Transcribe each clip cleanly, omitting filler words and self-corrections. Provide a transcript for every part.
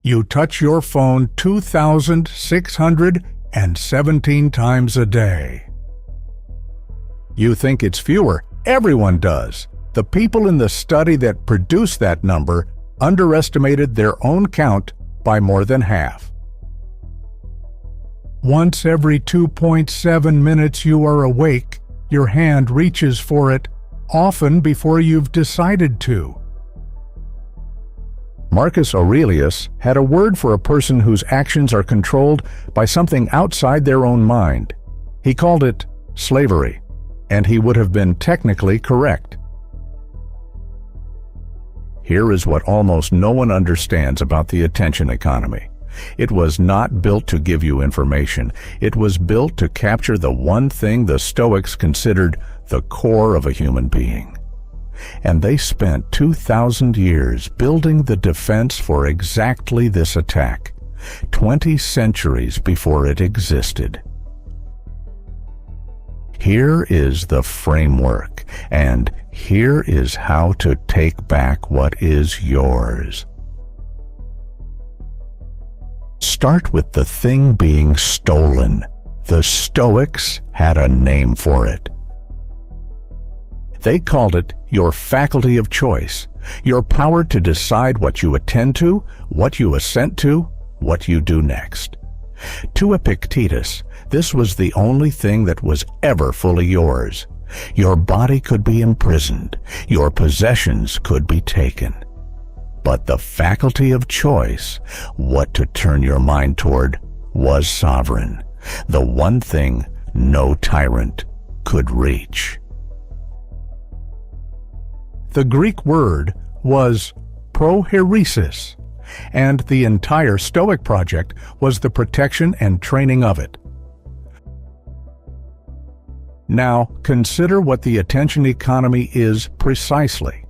You touch your phone 2,617 times a day. You think it's fewer? Everyone does. The people in the study that produced that number underestimated their own count by more than half. Once every 2.7 minutes you are awake, your hand reaches for it, often before you've decided to. Marcus Aurelius had a word for a person whose actions are controlled by something outside their own mind. He called it slavery, and he would have been technically correct. Here is what almost no one understands about the attention economy. It was not built to give you information. It was built to capture the one thing the Stoics considered the core of a human being. And they spent 2,000 years building the defense for exactly this attack, 20 centuries before it existed. Here is the framework, and here is how to take back what is yours. Start with the thing being stolen. The Stoics had a name for it. They called it your faculty of choice, your power to decide what you attend to, what you assent to, what you do next. To Epictetus, this was the only thing that was ever fully yours. Your body could be imprisoned, your possessions could be taken. But the faculty of choice, what to turn your mind toward, was sovereign, the one thing no tyrant could reach. The Greek word was Prohairesis, and the entire Stoic project was the protection and training of it. Now, consider what the attention economy is precisely.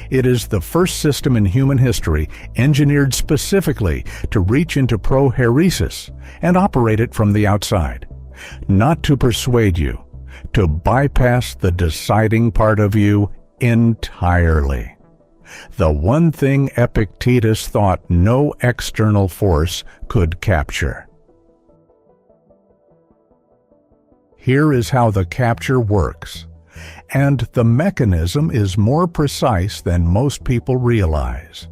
It is the first system in human history engineered specifically to reach into prohairesis and operate it from the outside, not to persuade you, to bypass the deciding part of you entirely. The one thing Epictetus thought no external force could capture. Here is how the capture works, and the mechanism is more precise than most people realize.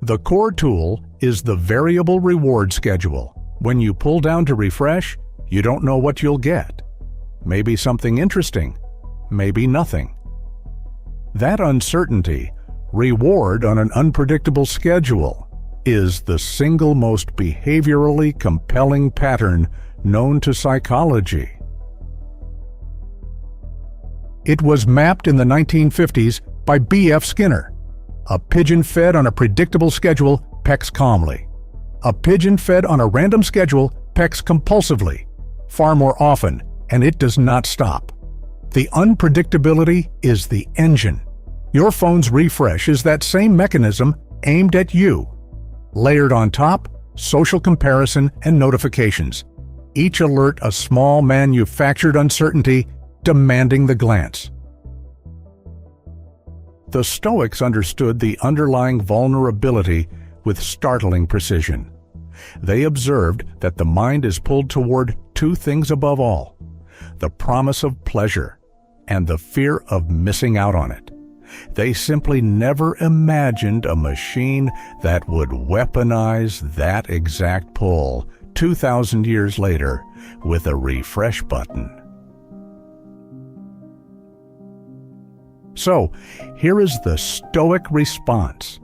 The core tool is the variable reward schedule. When you pull down to refresh, you don't know what you'll get. Maybe something interesting, maybe nothing. That uncertainty, reward on an unpredictable schedule, is the single most behaviorally compelling pattern known to psychology. It was mapped in the 1950s by B.F. Skinner. A pigeon fed on a predictable schedule pecks calmly. A pigeon fed on a random schedule pecks compulsively, far more often, and it does not stop. The unpredictability is the engine. Your phone's refresh is that same mechanism aimed at you. Layered on top, social comparison and notifications. Each alert a small manufactured uncertainty demanding the glance. The Stoics understood the underlying vulnerability with startling precision. They observed that the mind is pulled toward two things above all: the promise of pleasure and the fear of missing out on it. They simply never imagined a machine that would weaponize that exact pull 2,000 years later with a refresh button. So, here is the Stoic response,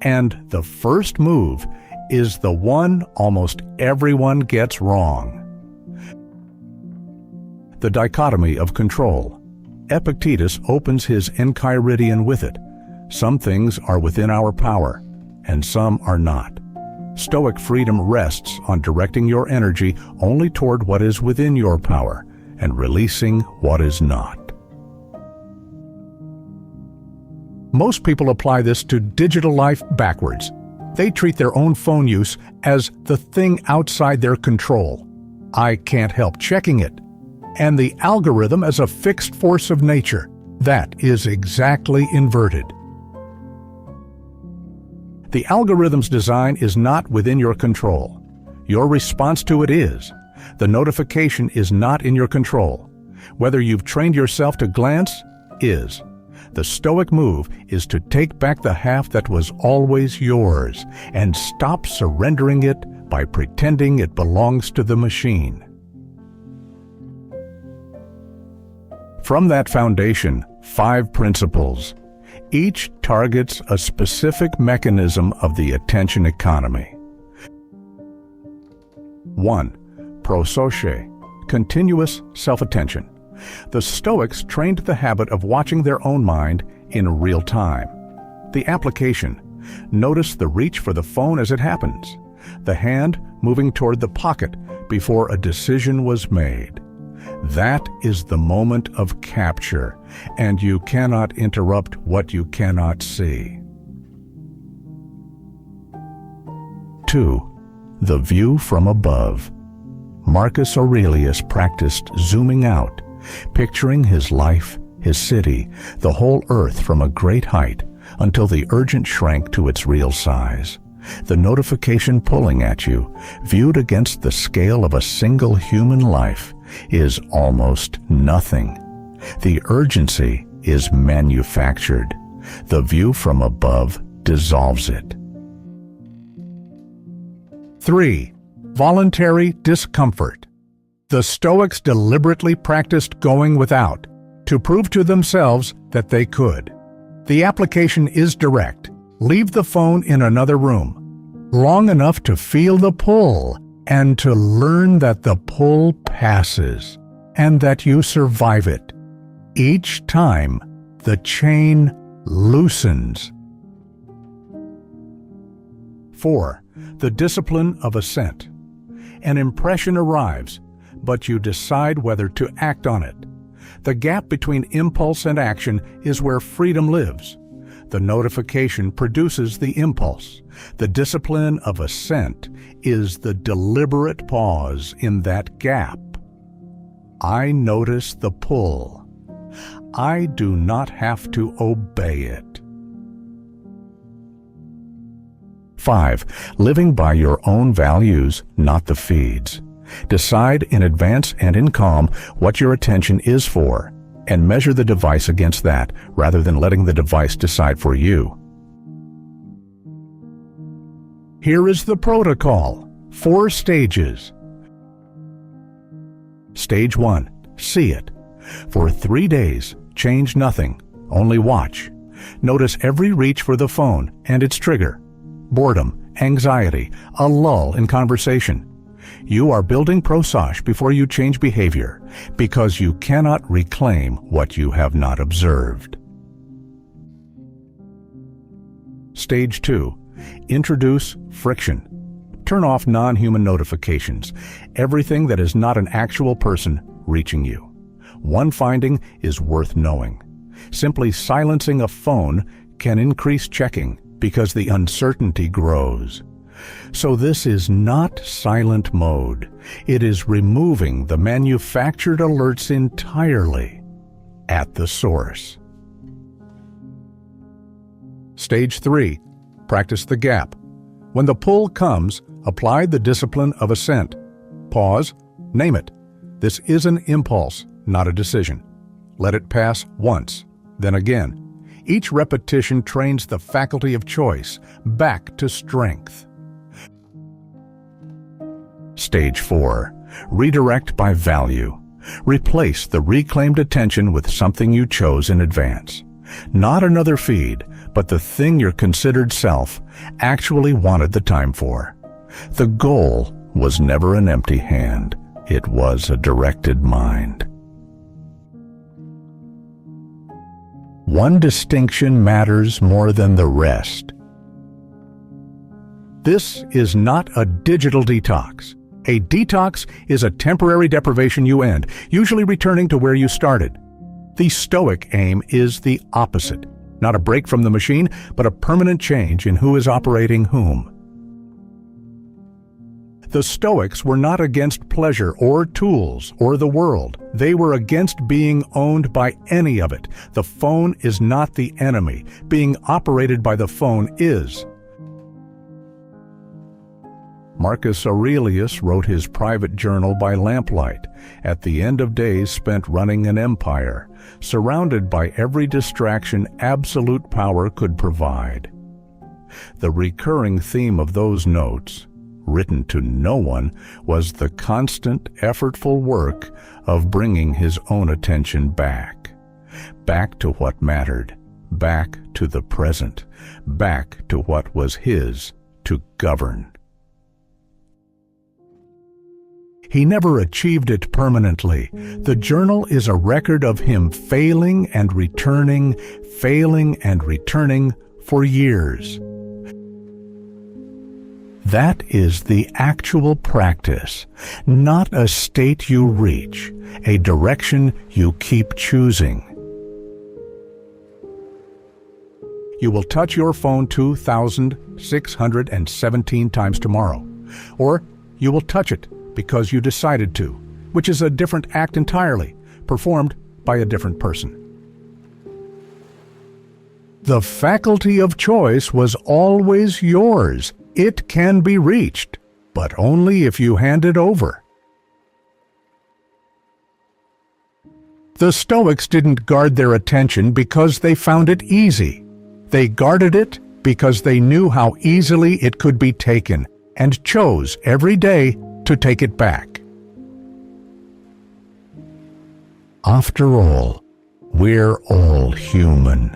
and the first move is the one almost everyone gets wrong. The dichotomy of control. Epictetus opens his Enchiridion with it. Some things are within our power, and some are not. Stoic freedom rests on directing your energy only toward what is within your power and releasing what is not. Most people apply this to digital life backwards. They treat their own phone use as the thing outside their control. I can't help checking it. And the algorithm as a fixed force of nature. That is exactly inverted. The algorithm's design is not within your control. Your response to it is. The notification is not in your control. Whether you've trained yourself to glance is. The Stoic move is to take back the half that was always yours and stop surrendering it by pretending it belongs to the machine. From that foundation, 5 principles. Each targets a specific mechanism of the attention economy. 1. Prohairesis, continuous self-attention. The Stoics trained the habit of watching their own mind in real time. The application: notice the reach for the phone as it happens, the hand moving toward the pocket before a decision was made. That is the moment of capture, and you cannot interrupt what you cannot see. 2. The view from above. Marcus Aurelius practiced zooming out, picturing his life, his city, the whole earth from a great height, until the urgent shrank to its real size. The notification pulling at you, viewed against the scale of a single human life, is almost nothing. The urgency is manufactured. The view from above dissolves it. 3. Voluntary discomfort. The Stoics deliberately practiced going without to prove to themselves that they could. The application is direct. Leave the phone in another room, long enough to feel the pull and to learn that the pull passes and that you survive it. Each time, the chain loosens. 4. The discipline of assent. An impression arrives, but you decide whether to act on it. The gap between impulse and action is where freedom lives. The notification produces the impulse. The discipline of assent is the deliberate pause in that gap. I notice the pull. I do not have to obey it. 5. Living by your own values, not the feed's. Decide in advance and in calm what your attention is for, and measure the device against that, rather than letting the device decide for you. Here is the protocol. 4 stages. Stage 1. See it. For 3 days, change nothing. Only watch. Notice every reach for the phone and its trigger. Boredom, anxiety, a lull in conversation. You are building prohairesis before you change behavior, because you cannot reclaim what you have not observed. Stage 2. Introduce friction. Turn off non-human notifications, everything that is not an actual person reaching you. One finding is worth knowing. Simply silencing a phone can increase checking because the uncertainty grows. So this is not silent mode. It is removing the manufactured alerts entirely at the source. Stage 3. Practice the gap. When the pull comes, apply the discipline of assent. Pause. Name it. This is an impulse, not a decision. Let it pass once, then again. Each repetition trains the faculty of choice back to strength. Stage 4. Redirect by value. Replace the reclaimed attention with something you chose in advance. Not another feed, but the thing your considered self actually wanted the time for. The goal was never an empty hand. It was a directed mind. One distinction matters more than the rest. This is not a digital detox. A detox is a temporary deprivation you end, usually returning to where you started. The Stoic aim is the opposite. Not a break from the machine, but a permanent change in who is operating whom. The Stoics were not against pleasure or tools or the world. They were against being owned by any of it. The phone is not the enemy. Being operated by the phone is. Marcus Aurelius wrote his private journal by lamplight, at the end of days spent running an empire, surrounded by every distraction absolute power could provide. The recurring theme of those notes, written to no one, was the constant, effortful work of bringing his own attention back to what mattered, back to the present, back to what was his to govern. He never achieved it permanently. The journal is a record of him failing and returning for years. That is the actual practice, not a state you reach, a direction you keep choosing. You will touch your phone 2,617 times tomorrow, or you will touch it because you decided to, which is a different act entirely, performed by a different person. The faculty of choice was always yours. It can be reached, but only if you hand it over. The Stoics didn't guard their attention because they found it easy. They guarded it because they knew how easily it could be taken, and chose every day to take it back. After all, we're all human.